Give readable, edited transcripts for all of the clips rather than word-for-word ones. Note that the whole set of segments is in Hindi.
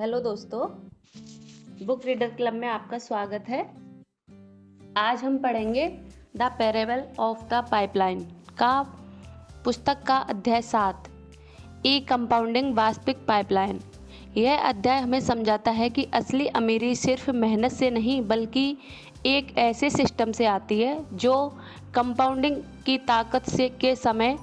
हेलो दोस्तों, बुक रीडर क्लब में आपका स्वागत है। आज हम पढ़ेंगे the parable of the pipeline का पुस्तक का अध्याय 7 ई कंपाउंडिंग वास्तविक पाइपलाइन। यह अध्याय हमें समझाता है कि असली अमीरी सिर्फ मेहनत से नहीं बल्कि एक ऐसे सिस्टम से आती है जो कंपाउंडिंग की ताकत से के समय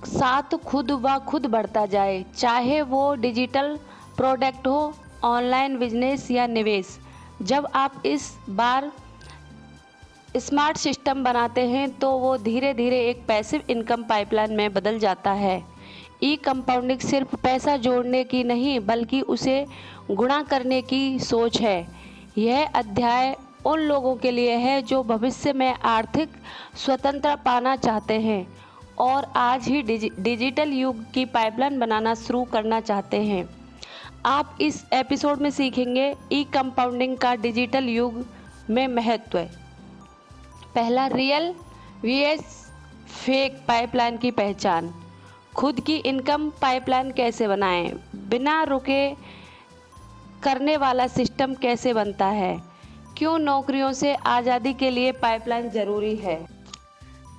साथ खुद ब खुद बढ़ता जाए, चाहे वो डिजिटल प्रोडक्ट हो, ऑनलाइन बिजनेस या निवेश। जब आप इस बार स्मार्ट सिस्टम बनाते हैं तो वो धीरे धीरे एक पैसिव इनकम पाइपलाइन में बदल जाता है। ई कंपाउंडिंग सिर्फ पैसा जोड़ने की नहीं बल्कि उसे गुणा करने की सोच है। यह अध्याय उन लोगों के लिए है जो भविष्य में आर्थिक स्वतंत्रता पाना चाहते हैं और आज ही डिजिटल युग की पाइपलाइन बनाना शुरू करना चाहते हैं। आप इस एपिसोड में सीखेंगे ई कंपाउंडिंग का डिजिटल युग में महत्व। पहला, रियल वीएस फेक पाइपलाइन की पहचान। खुद की इनकम पाइपलाइन कैसे बनाएं? बिना रुके करने वाला सिस्टम कैसे बनता है? क्यों नौकरियों से आज़ादी के लिए पाइपलाइन ज़रूरी है?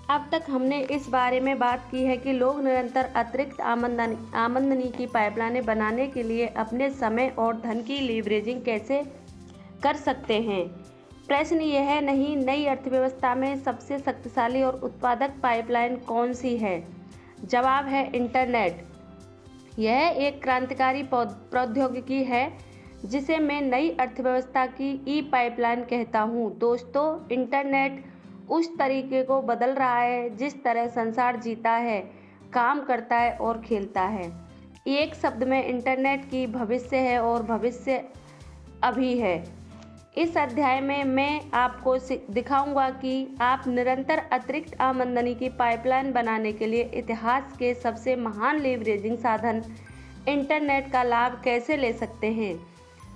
अब तक हमने इस बारे में बात की है कि लोग निरंतर अतिरिक्त आमदनी की पाइपलाइनें बनाने के लिए अपने समय और धन की लीवरेजिंग कैसे कर सकते हैं। प्रश्न यह नहीं, नई अर्थव्यवस्था में सबसे शक्तिशाली और उत्पादक पाइपलाइन कौन सी है? जवाब है इंटरनेट। यह एक क्रांतिकारी प्रौद्योगिकी है जिसे मैं नई अर्थव्यवस्था की ई पाइपलाइन कहता हूँ। दोस्तों, इंटरनेट उस तरीके को बदल रहा है जिस तरह संसार जीता है, काम करता है और खेलता है। एक शब्द में, इंटरनेट की भविष्य है और भविष्य अभी है। इस अध्याय में मैं आपको दिखाऊंगा कि आप निरंतर अतिरिक्त आमदनी की पाइपलाइन बनाने के लिए इतिहास के सबसे महान लीवरेजिंग साधन इंटरनेट का लाभ कैसे ले सकते हैं,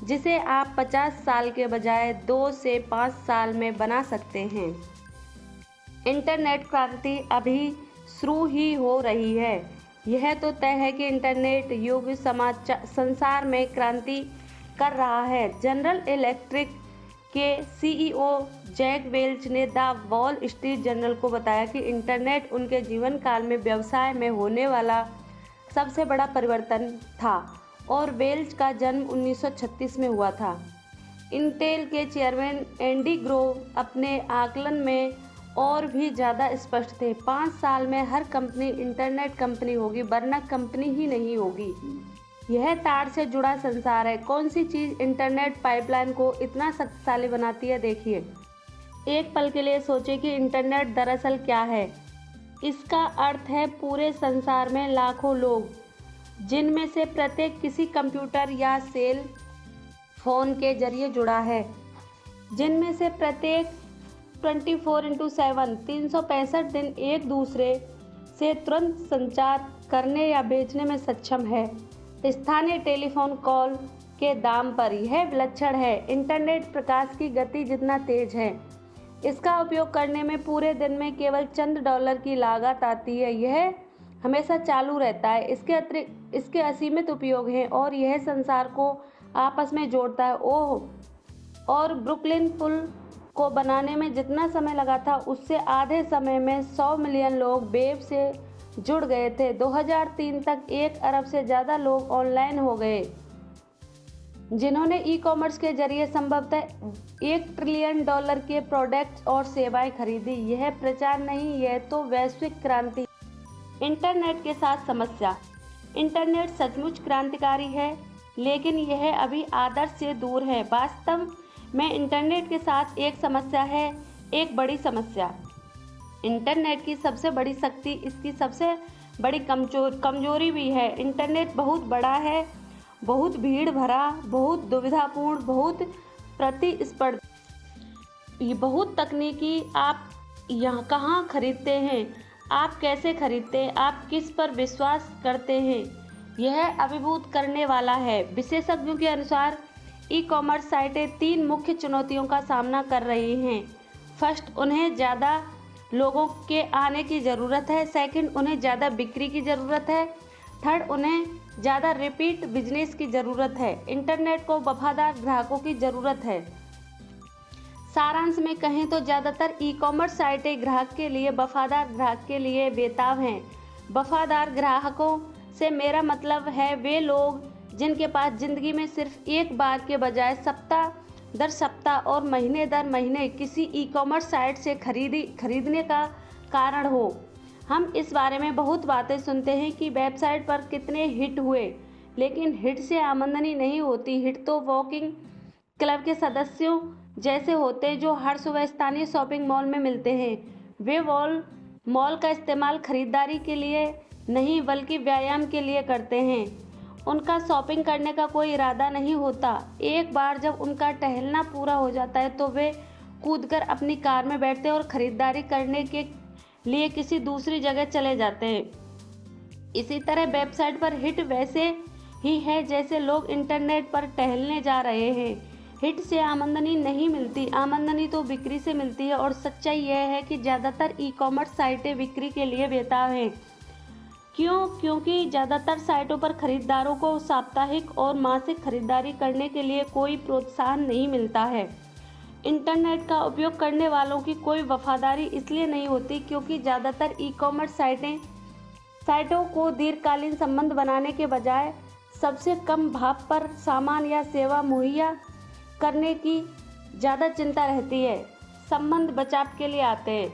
जिसे आप 50 साल के बजाय 2 से 5 साल में बना सकते हैं। इंटरनेट क्रांति अभी शुरू ही हो रही है। यह तो तय है कि इंटरनेट युग संसार में क्रांति कर रहा है। जनरल इलेक्ट्रिक के सीईओ जैक वेल्च ने द वॉल स्ट्रीट जर्नल को बताया कि इंटरनेट उनके जीवन काल में व्यवसाय में होने वाला सबसे बड़ा परिवर्तन था और वेल्च का जन्म 1936 में हुआ था। इंटेल के चेयरमैन एंडी ग्रोव अपने आकलन में और भी ज़्यादा स्पष्ट थे। 5 साल में हर कंपनी इंटरनेट कंपनी होगी, वरना कंपनी ही नहीं होगी। यह तार से जुड़ा संसार है। कौन सी चीज़ इंटरनेट पाइपलाइन को इतना शक्तिशाली बनाती है? देखिए, एक पल के लिए सोचें कि इंटरनेट दरअसल क्या है। इसका अर्थ है पूरे संसार में लाखों लोग, जिनमें से प्रत्येक किसी कंप्यूटर या सेल फोन के जरिए जुड़ा है, जिनमें से प्रत्येक 24/7 365 दिन एक दूसरे से तुरंत संचार करने या बेचने में सक्षम है, स्थानीय टेलीफोन कॉल के दाम पर। यह विलक्षण है। इंटरनेट प्रकाश की गति जितना तेज है, इसका उपयोग करने में पूरे दिन में केवल चंद डॉलर की लागत आती है। यह हमेशा चालू रहता है। इसके असीमित उपयोग हैं और यह संसार को आपस में जोड़ता है। और ब्रुकलिन पुल को बनाने में जितना समय लगा था, उससे आधे समय में 100 मिलियन लोग वेब से जुड़ गए थे। 2003 तक 1 अरब से ज़्यादा लोग ऑनलाइन हो गए, जिन्होंने ई कॉमर्स के जरिए संभवतः $1 ट्रिलियन के प्रोडक्ट्स और सेवाएं खरीदी। यह प्रचार नहीं, यह तो वैश्विक क्रांति। इंटरनेट के साथ समस्या। इंटरनेट सचमुच क्रांतिकारी है, लेकिन यह अभी आदर्श से दूर है। वास्तव में इंटरनेट के साथ एक समस्या है, एक बड़ी समस्या। इंटरनेट की सबसे बड़ी शक्ति इसकी सबसे बड़ी कमजोरी भी है। इंटरनेट बहुत बड़ा है, बहुत भीड़ भरा, बहुत दुविधापूर्ण, बहुत प्रतिस्पर्धी, बहुत तकनीकी। आप यहाँ कहाँ खरीदते हैं, आप कैसे खरीदते हैं, आप किस पर विश्वास करते हैं, यह अभिभूत करने वाला है। विशेषज्ञों के अनुसार ई कॉमर्स साइटें 3 मुख्य चुनौतियों का सामना कर रही हैं। फर्स्ट, उन्हें ज़्यादा लोगों के आने की ज़रूरत है। सेकंड, उन्हें ज़्यादा बिक्री की ज़रूरत है। थर्ड, उन्हें ज़्यादा रिपीट बिजनेस की ज़रूरत है। इंटरनेट को वफादार ग्राहकों की ज़रूरत है। सारांश में कहें तो ज़्यादातर ई कॉमर्स साइटें ग्राहक के लिए वफादार ग्राहक के लिए बेताब हैं। वफादार ग्राहकों से मेरा मतलब है वे लोग जिनके पास ज़िंदगी में सिर्फ एक बार के बजाय सप्ताह दर सप्ताह और महीने दर महीने किसी ई कॉमर्स साइट से खरीदने का कारण हो। हम इस बारे में बहुत बातें सुनते हैं कि वेबसाइट पर कितने हिट हुए, लेकिन हिट से आमदनी नहीं होती। हिट तो वॉकिंग क्लब के सदस्यों जैसे होते हैं जो हर सुबह स्थानीय शॉपिंग मॉल में मिलते हैं। वे मॉल का इस्तेमाल खरीदारी के लिए नहीं बल्कि व्यायाम के लिए करते हैं। उनका शॉपिंग करने का कोई इरादा नहीं होता। एक बार जब उनका टहलना पूरा हो जाता है तो वे कूदकर अपनी कार में बैठते हैं और खरीदारी करने के लिए किसी दूसरी जगह चले जाते हैं। इसी तरह वेबसाइट पर हिट वैसे ही है जैसे लोग इंटरनेट पर टहलने जा रहे हैं। हिट से आमदनी नहीं मिलती, आमदनी तो बिक्री से मिलती है। और सच्चाई यह है कि ज़्यादातर ई कॉमर्स साइटें बिक्री के लिए बेताब हैं। क्योंकि ज़्यादातर साइटों पर खरीदारों को साप्ताहिक और मासिक खरीदारी करने के लिए कोई प्रोत्साहन नहीं मिलता है। इंटरनेट का उपयोग करने वालों की कोई वफादारी इसलिए नहीं होती क्योंकि ज़्यादातर ई कॉमर्स साइटों को दीर्घकालीन संबंध बनाने के बजाय सबसे कम भाव पर सामान या सेवा मुहैया करने की ज़्यादा चिंता रहती है। संबंध बचाव के लिए आते हैं।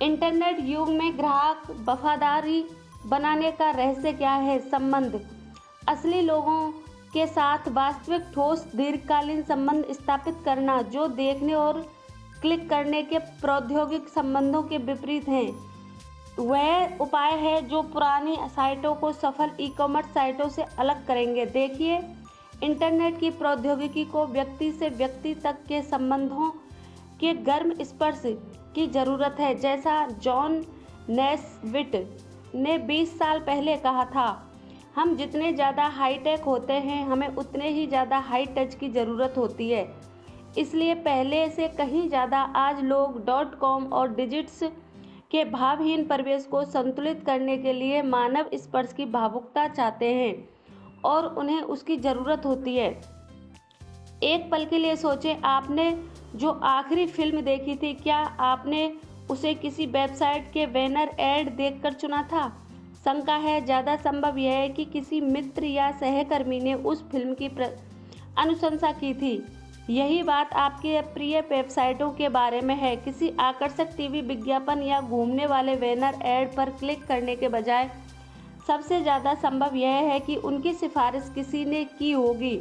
इंटरनेट युग में ग्राहक वफादारी बनाने का रहस्य क्या है? संबंध। असली लोगों के साथ वास्तविक ठोस दीर्घकालीन संबंध स्थापित करना जो देखने और क्लिक करने के प्रौद्योगिक संबंधों के विपरीत हैं, वह उपाय है जो पुरानी साइटों को सफल ई कॉमर्स साइटों से अलग करेंगे। देखिए, इंटरनेट की प्रौद्योगिकी को व्यक्ति से व्यक्ति तक के संबंधों के गर्म स्पर्श की ज़रूरत है। जैसा जॉन नैस्बिट ने 20 साल पहले कहा था, हम जितने ज़्यादा हाईटेक होते हैं हमें उतने ही ज़्यादा हाई टच की ज़रूरत होती है। इसलिए पहले से कहीं ज़्यादा आज लोग .com और डिजिट्स के भावहीन परिवेश को संतुलित करने के लिए मानव स्पर्श की भावुकता चाहते हैं और उन्हें उसकी ज़रूरत होती है। एक पल के लिए सोचें, आपने जो आखिरी फिल्म देखी थी, क्या आपने उसे किसी वेबसाइट के बैनर ऐड देखकर चुना था? शंका है, ज़्यादा संभव यह है कि किसी मित्र या सहकर्मी ने उस फिल्म की अनुशंसा की थी। यही बात आपके प्रिय वेबसाइटों के बारे में है। किसी आकर्षक टीवी विज्ञापन या घूमने वाले बैनर ऐड पर क्लिक करने के बजाय सबसे ज़्यादा संभव यह है कि उनकी सिफारिश किसी ने की होगी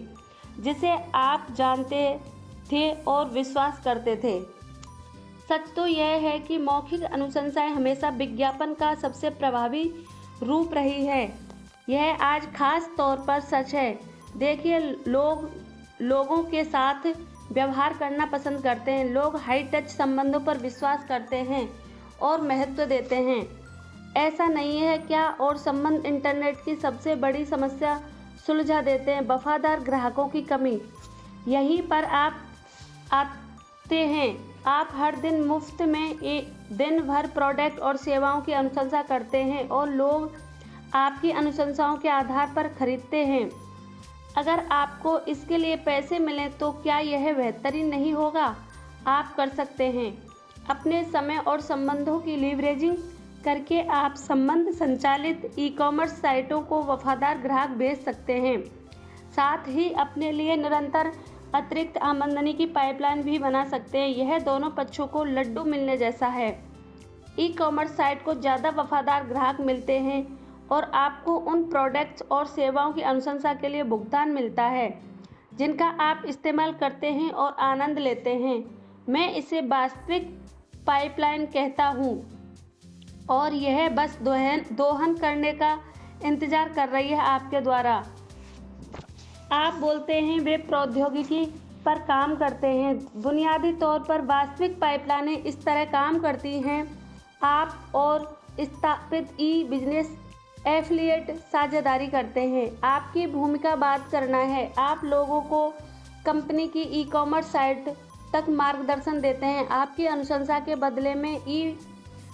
जिसे आप जानते थे और विश्वास करते थे। सच तो यह है कि मौखिक अनुशंसाएं हमेशा विज्ञापन का सबसे प्रभावी रूप रही है। यह आज खास तौर पर सच है। देखिए, लोगों के साथ व्यवहार करना पसंद करते हैं। लोग हाई टच संबंधों पर विश्वास करते हैं और महत्व देते हैं। ऐसा नहीं है क्या? और संबंध इंटरनेट की सबसे बड़ी समस्या सुलझा देते हैं, वफादार ग्राहकों की कमी। यहीं पर आप आते हैं। आप हर दिन मुफ्त में दिन भर प्रोडक्ट और सेवाओं की अनुशंसा करते हैं और लोग आपकी अनुशंसाओं के आधार पर खरीदते हैं। अगर आपको इसके लिए पैसे मिलें तो क्या यह बेहतरीन नहीं होगा? आप कर सकते हैं। अपने समय और संबंधों की लीवरेजिंग करके आप संबंध संचालित ई कॉमर्स साइटों को वफादार ग्राहक भेज सकते हैं। साथ ही अपने लिए निरंतर अतिरिक्त आमदनी की पाइपलाइन भी बना सकते हैं। यह दोनों पक्षों को लड्डू मिलने जैसा है। ई कॉमर्स साइट को ज़्यादा वफादार ग्राहक मिलते हैं और आपको उन प्रोडक्ट्स और सेवाओं की अनुशंसा के लिए भुगतान मिलता है जिनका आप इस्तेमाल करते हैं और आनंद लेते हैं। मैं इसे वास्तविक पाइपलाइन कहता हूँ और यह बस दोहन करने का इंतज़ार कर रही है आपके द्वारा। आप बोलते हैं वे प्रौद्योगिकी पर काम करते हैं। बुनियादी तौर पर वास्तविक पाइपलाइनें इस तरह काम करती हैं। आप और स्थापित ई बिजनेस एफिलिएट साझेदारी करते हैं। आपकी भूमिका बात करना है। आप लोगों को कंपनी की ई कॉमर्स साइट तक मार्गदर्शन देते हैं। आपकी अनुशंसा के बदले में ई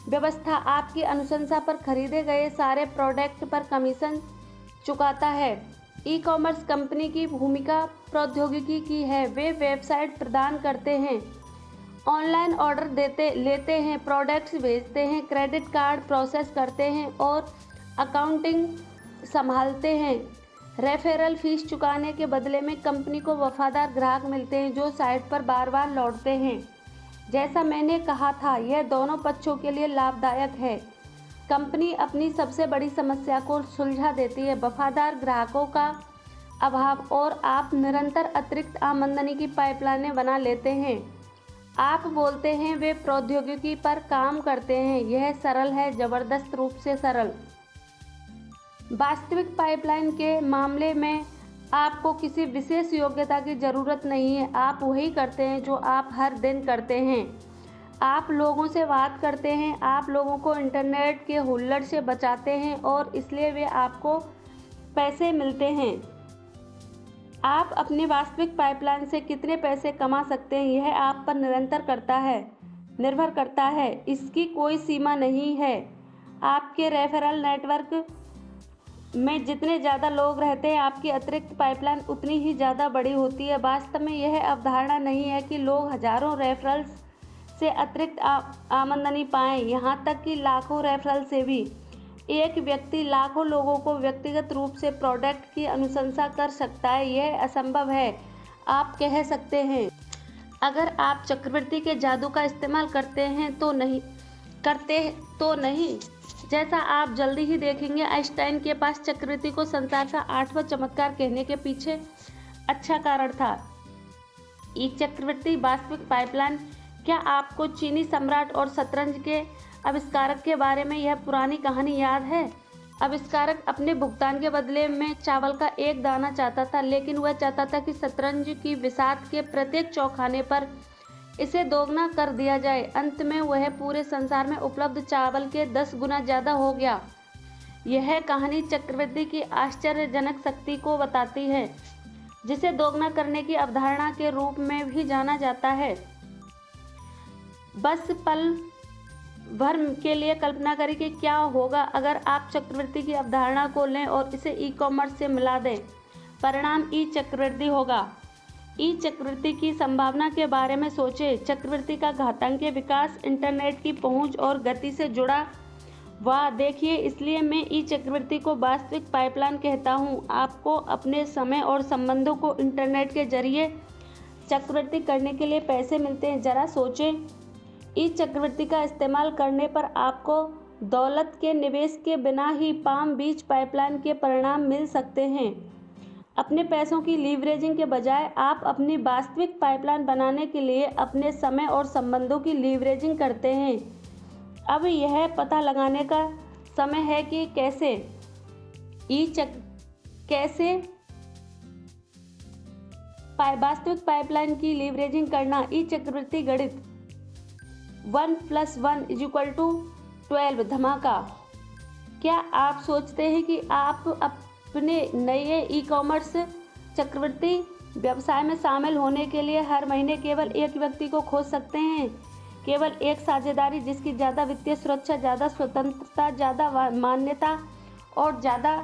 व्यवस्था आपकी अनुशंसा पर खरीदे गए सारे प्रोडक्ट पर कमीशन चुकाता है। ई कॉमर्स कंपनी की भूमिका प्रौद्योगिकी की है। वे वेबसाइट प्रदान करते हैं, ऑनलाइन ऑर्डर लेते हैं, प्रोडक्ट्स भेजते हैं, क्रेडिट कार्ड प्रोसेस करते हैं और अकाउंटिंग संभालते हैं। रेफरल फीस चुकाने के बदले में कंपनी को वफादार ग्राहक मिलते हैं जो साइट पर बार बार लौटते हैं। जैसा मैंने कहा था, यह दोनों पक्षों के लिए लाभदायक है। कंपनी अपनी सबसे बड़ी समस्या को सुलझा देती है, वफादार ग्राहकों का अभाव, और आप निरंतर अतिरिक्त आमदनी की पाइपलाइनें बना लेते हैं। आप बोलते हैं वे प्रौद्योगिकी पर काम करते हैं। यह सरल है, जबरदस्त रूप से सरल। वास्तविक पाइपलाइन के मामले में आपको किसी विशेष योग्यता की ज़रूरत नहीं है। आप वही करते हैं जो आप हर दिन करते हैं। आप लोगों से बात करते हैं, आप लोगों को इंटरनेट के हुल्लड़ से बचाते हैं और इसलिए वे आपको पैसे मिलते हैं। आप अपनी वास्तविक पाइपलाइन से कितने पैसे कमा सकते हैं, यह आप पर निर्भर करता है। इसकी कोई सीमा नहीं है। आपके रेफरल नेटवर्क में जितने ज़्यादा लोग रहते हैं, आपकी अतिरिक्त पाइपलाइन उतनी ही ज़्यादा बड़ी होती है। वास्तव में यह अवधारणा नहीं है कि लोग हजारों रेफरल्स से अतिरिक्त आमदनी पाएं, यहाँ तक कि लाखों रेफरल से भी। एक व्यक्ति लाखों लोगों को व्यक्तिगत रूप से प्रोडक्ट की अनुशंसा कर सकता है, यह असंभव है। आप कह सकते हैं, अगर आप चक्रवृद्धि के जादू का इस्तेमाल करते तो नहीं। जैसा आप जल्दी ही देखेंगे, आइंस्टाइन के पास चक्रवृद्धि को संसार का 8वां चमत्कार कहने के पीछे अच्छा कारण था। ई चक्रवृद्धि वास्तविक पाइपलाइन। क्या आपको चीनी सम्राट और शतरंज के आविष्कारक के बारे में यह पुरानी कहानी याद है? आविष्कारक अपने भुगतान के बदले में चावल का एक दाना चाहता था, लेकिन वह चाहता था कि शतरंज की बिसात के प्रत्येक चौखाने पर इसे दोगुना कर दिया जाए। अंत में वह पूरे संसार में उपलब्ध चावल के 10 गुना ज़्यादा हो गया। यह कहानी चक्रवृद्धि की आश्चर्यजनक शक्ति को बताती है, जिसे दोगुना करने की अवधारणा के रूप में भी जाना जाता है। बस पल भर के लिए कल्पना करें कि क्या होगा अगर आप चक्रवृद्धि की अवधारणा को लें और इसे ई कॉमर्स से मिला दें। परिणाम ई चक्रवृद्धि होगा। ई चक्रवृद्धि की संभावना के बारे में सोचें। चक्रवृद्धि का घातांकीय विकास इंटरनेट की पहुंच और गति से जुड़ा हुआ देखिए, इसलिए मैं ई चक्रवृद्धि को वास्तविक पाइपलाइन कहता हूं। आपको अपने समय और संबंधों को इंटरनेट के जरिए चक्रवृद्धि करने के लिए पैसे मिलते हैं। जरा सोचें, ई चक्रवृद्धि का इस्तेमाल करने पर आपको दौलत के निवेश के बिना ही पाम बीच पाइपलाइन के परिणाम मिल सकते हैं। अपने पैसों की लीवरेजिंग के बजाय आप अपनी वास्तविक पाइपलाइन बनाने के लिए अपने समय और संबंधों की लीवरेजिंग करते हैं। अब यह पता लगाने का समय है कि कैसे वास्तविक पाइपलाइन की लीवरेजिंग करना। ई चक्रवृद्धि गणित 1 + 1 = 12 धमाका। क्या आप सोचते हैं कि आप अपने नए ई कॉमर्स चक्रवृद्धि व्यवसाय में शामिल होने के लिए हर महीने केवल एक व्यक्ति को खोज सकते हैं? केवल एक साझेदारी जिसकी ज़्यादा वित्तीय सुरक्षा, ज़्यादा स्वतंत्रता, ज़्यादा मान्यता और ज़्यादा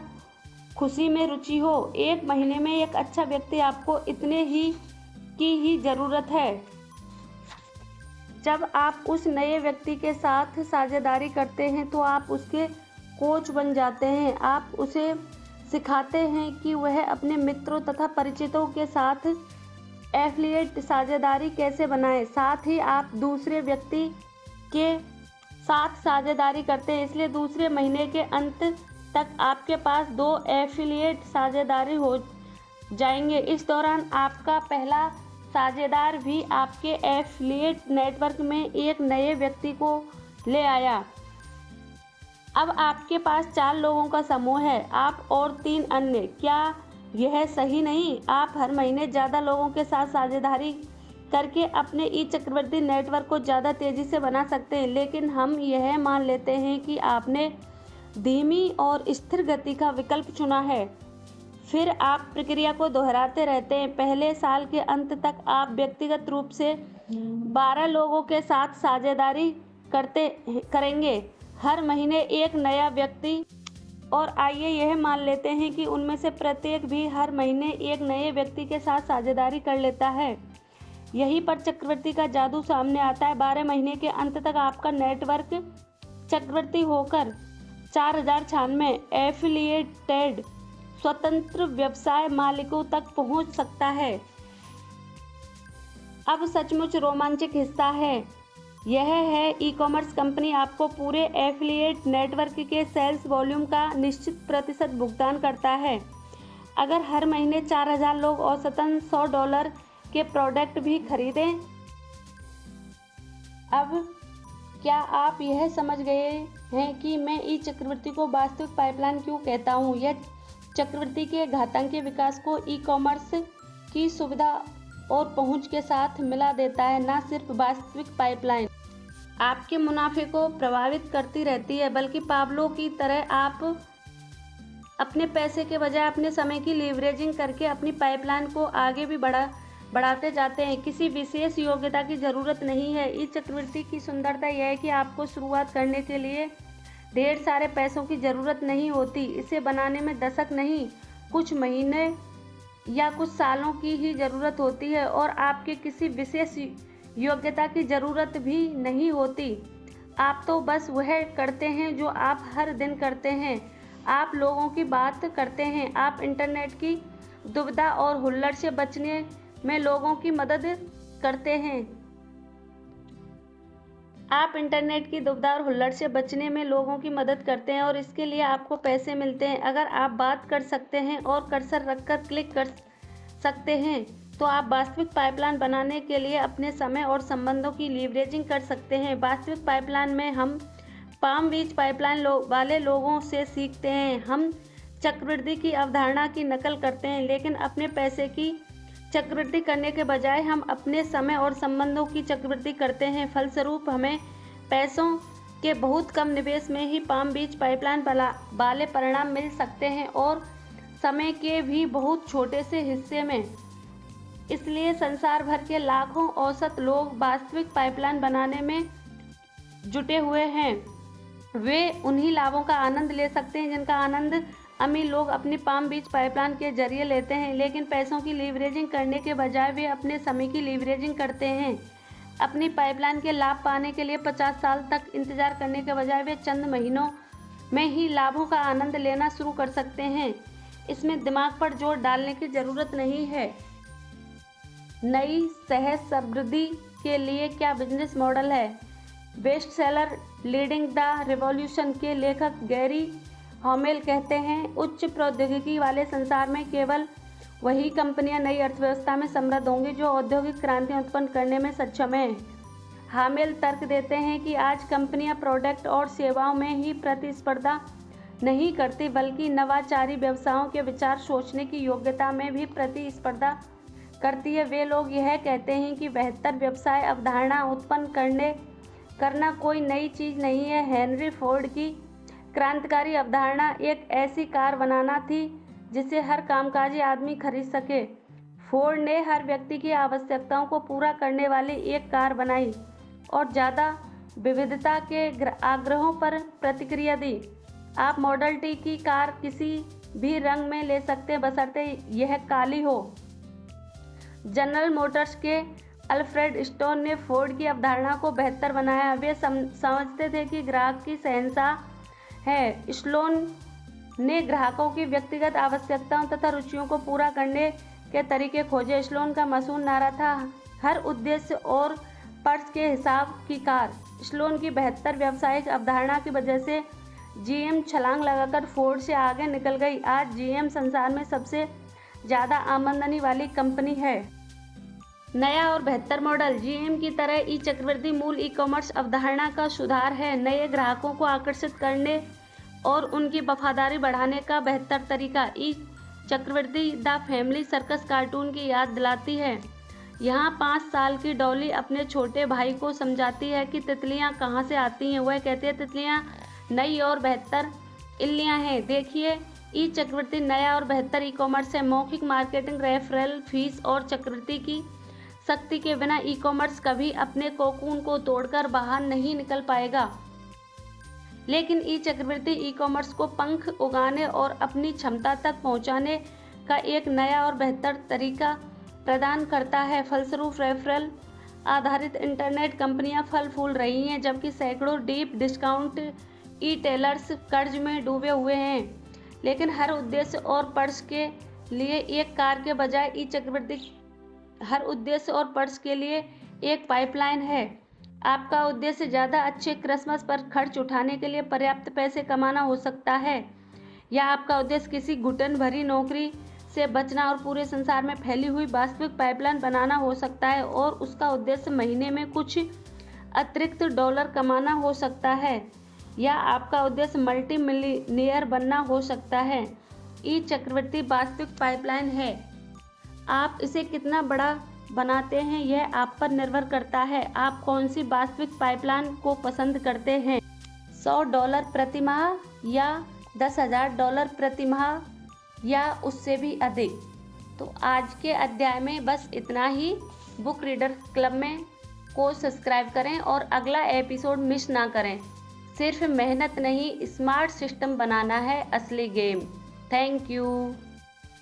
खुशी में रुचि हो। एक महीने में एक अच्छा व्यक्ति, आपको इतने की ही ज़रूरत है। जब आप उस नए व्यक्ति के साथ साझेदारी करते हैं तो आप उसके कोच बन जाते हैं। आप उसे सिखाते हैं कि वह अपने मित्रों तथा परिचितों के साथ एफिलिएट साझेदारी कैसे बनाए। साथ ही आप दूसरे व्यक्ति के साथ साझेदारी करते हैं, इसलिए दूसरे महीने के अंत तक आपके पास 2 एफिलिएट साझेदारी हो जाएंगे। इस दौरान आपका पहला साझेदार भी आपके एफिलिएट नेटवर्क में एक नए व्यक्ति को ले आया। अब आपके पास 4 लोगों का समूह है, आप और 3 अन्य। क्या यह सही नहीं? आप हर महीने ज़्यादा लोगों के साथ साझेदारी करके अपने ई चक्रवृद्धि नेटवर्क को ज़्यादा तेज़ी से बना सकते हैं, लेकिन हम यह मान लेते हैं कि आपने धीमी और स्थिर गति का विकल्प चुना है। फिर आप प्रक्रिया को दोहराते रहते हैं। पहले साल के अंत तक आप व्यक्तिगत रूप से 12 लोगों के साथ साझेदारी करेंगे हर महीने एक नया व्यक्ति, और आइए यह मान लेते हैं कि उनमें से प्रत्येक भी हर महीने एक नए व्यक्ति के साथ साझेदारी कर लेता है। यहीं पर चक्रवृद्धि का जादू सामने आता है। 12 महीने के अंत तक आपका नेटवर्क चक्रवृद्धि होकर 4096 एफिलिएटेड स्वतंत्र व्यवसाय मालिकों तक पहुंच सकता है। अब सचमुच रोमांचक हिस्सा है, यह है ई-कॉमर्स कंपनी आपको पूरे एफिलिएट नेटवर्क के सेल्स वॉल्यूम का निश्चित प्रतिशत भुगतान करता है। अगर हर महीने 4000 लोग औसतन $100 के प्रोडक्ट भी खरीदें। अब क्या आप यह समझ गए हैं कि मैं ई चक्रवृद्धि को वास्तविक पाइपलाइन क्यों कहता हूँ? यह चक्रवृद्धि के घातांकीय विकास को ई कॉमर्स की सुविधा और पहुंच के साथ मिला देता है। न सिर्फ वास्तविक पाइपलाइन आपके मुनाफे को प्रभावित करती रहती है, बल्कि पाब्लो की तरह आप अपने पैसे के बजाय अपने समय की लीवरेजिंग करके अपनी पाइपलाइन को आगे भी बढ़ाते जाते हैं। किसी विशेष योग्यता की ज़रूरत नहीं है। ई चक्रवृद्धि की सुंदरता यह है कि आपको शुरुआत करने के लिए ढेर सारे पैसों की ज़रूरत नहीं होती। इसे बनाने में दशक नहीं, कुछ महीने या कुछ सालों की ही ज़रूरत होती है, और आपके किसी विशेष योग्यता की ज़रूरत भी नहीं होती। आप तो बस वह करते हैं जो आप हर दिन करते हैं। आप लोगों की बात करते हैं। आप इंटरनेट की दुविधा और हुल्लड़ से बचने में लोगों की मदद करते हैं। आप इंटरनेट की दुविधा और हुल्लड़ से बचने में लोगों की मदद करते हैं और इसके लिए आपको पैसे मिलते हैं। अगर आप बात कर सकते हैं और कर्सर रखकर क्लिक कर सकते हैं तो आप वास्तविक पाइपलाइन बनाने के लिए अपने समय और संबंधों की लीवरेजिंग कर सकते हैं। वास्तविक पाइपलाइन में हम पाम बीच पाइपलाइन वाले लोगों से सीखते हैं। हम चक्रवृद्धि की अवधारणा की नकल करते हैं, लेकिन अपने पैसे की चक्रवृद्धि करने के बजाय हम अपने समय और संबंधों की चक्रवृद्धि करते हैं। फलस्वरूप हमें पैसों के बहुत कम निवेश में ही पाम बीच पाइपलाइन वाले परिणाम मिल सकते हैं, और समय के भी बहुत छोटे से हिस्से में। इसलिए संसार भर के लाखों औसत लोग वास्तविक पाइपलाइन बनाने में जुटे हुए हैं। वे उन्हीं लाभों का आनंद ले सकते हैं जिनका आनंद अमीर लोग अपनी पाम बीच पाइपलाइन के जरिए लेते हैं, लेकिन पैसों की लीवरेजिंग करने के बजाय वे अपने समय की लीवरेजिंग करते हैं। अपनी पाइपलाइन के लाभ पाने के लिए 50 साल तक इंतजार करने के बजाय वे चंद महीनों में ही लाभों का आनंद लेना शुरू कर सकते हैं। इसमें दिमाग पर जोर डालने की ज़रूरत नहीं है। नई सहज समृद्धि के लिए क्या बिजनेस मॉडल है? Best seller leading the revolution के लेखक गैरी हॉमेल कहते हैं, उच्च प्रौद्योगिकी वाले संसार में केवल वही कंपनियां नई अर्थव्यवस्था में समृद्ध होंगी जो औद्योगिक क्रांति उत्पन्न करने में सक्षम हैं। हामेल तर्क देते हैं कि आज कंपनियां प्रोडक्ट और सेवाओं में ही प्रतिस्पर्धा नहीं करती, बल्कि नवाचारी व्यवसायों के विचार सोचने की योग्यता में भी प्रतिस्पर्धा करती है। वे लोग यह कहते हैं कि बेहतर व्यवसाय अवधारणा उत्पन्न करना कोई नई चीज़ नहीं है। हेनरी फोर्ड की क्रांतिकारी अवधारणा एक ऐसी कार बनाना थी जिसे हर कामकाजी आदमी खरीद सके। फोर्ड ने हर व्यक्ति की आवश्यकताओं को पूरा करने वाली एक कार बनाई और ज़्यादा विविधता के आग्रहों पर प्रतिक्रिया दी। आप मॉडल टी की कार किसी भी रंग में ले सकते हैं, बशर्ते यह काली हो। जनरल मोटर्स के अल्फ्रेड स्टोन ने फोर्ड की अवधारणा को बेहतर बनाया। वे समझते थे कि ग्राहक की शहंशाह है। स्लोन ने ग्राहकों की व्यक्तिगत आवश्यकताओं तथा रुचियों को पूरा करने के तरीके खोजे। स्लोन का मशहूर नारा था, हर उद्देश्य और पर्स के हिसाब की कार। स्लोन की बेहतर व्यावसायिक अवधारणा की वजह से जीएम छलांग लगाकर फोर्ड से आगे निकल गई। आज जीएम संसार में सबसे ज़्यादा आमदनी वाली कंपनी है। नया और बेहतर मॉडल। जीएम की तरह ई चक्रवृद्धि मूल ई कॉमर्स अवधारणा का सुधार है। नए ग्राहकों को आकर्षित करने और उनकी वफादारी बढ़ाने का बेहतर तरीका। ई चक्रवृद्धि द फैमिली सर्कस कार्टून की याद दिलाती है। यहाँ 5 साल की डॉली अपने छोटे भाई को समझाती है कि तितलियाँ कहाँ से आती हैं। वह कहती है, तितलियाँ नई और बेहतर इल्लियाँ हैं। देखिए, ई चक्रवृद्धि नया और बेहतर ई कॉमर्स है। मौखिक मार्केटिंग, रेफरल फीस और चक्रवृद्धि की शक्ति के बिना ई कॉमर्स कभी अपने कोकून को तोड़कर बाहर नहीं निकल पाएगा। लेकिन ई चक्रवृद्धि ई कॉमर्स को पंख उगाने और अपनी क्षमता तक पहुंचाने का एक नया और बेहतर तरीका प्रदान करता है। फलस्वरूप रेफरल आधारित इंटरनेट कंपनियां फल फूल रही हैं, जबकि सैकड़ों डीप डिस्काउंट ई टेलर्स कर्ज में डूबे हुए हैं। लेकिन हर उद्देश्य और पर्स के लिए एक कार के बजाय ई चक्रवृद्धि हर उद्देश्य और पर्स के लिए एक पाइपलाइन है। आपका उद्देश्य ज़्यादा अच्छे क्रिसमस पर खर्च उठाने के लिए पर्याप्त पैसे कमाना हो सकता है, या आपका उद्देश्य किसी घुटन भरी नौकरी से बचना और पूरे संसार में फैली हुई वास्तविक पाइपलाइन बनाना हो सकता है, और उसका उद्देश्य महीने में कुछ अतिरिक्त डॉलर कमाना हो सकता है, या आपका उद्देश्य मल्टी मिलियनेयर बनना हो सकता है। ई चक्रवृद्धि वास्तविक पाइपलाइन है। आप इसे कितना बड़ा बनाते हैं यह आप पर निर्भर करता है। आप कौन सी वास्तविक पाइपलाइन को पसंद करते हैं, $100 प्रति माह या $10,000 प्रति माह या उससे भी अधिक। तो आज के अध्याय में बस इतना ही। बुक रीडर क्लब में को सब्सक्राइब करें और अगला एपिसोड मिस ना करें। सिर्फ मेहनत नहीं, स्मार्ट सिस्टम बनाना है असली गेम। Thank you.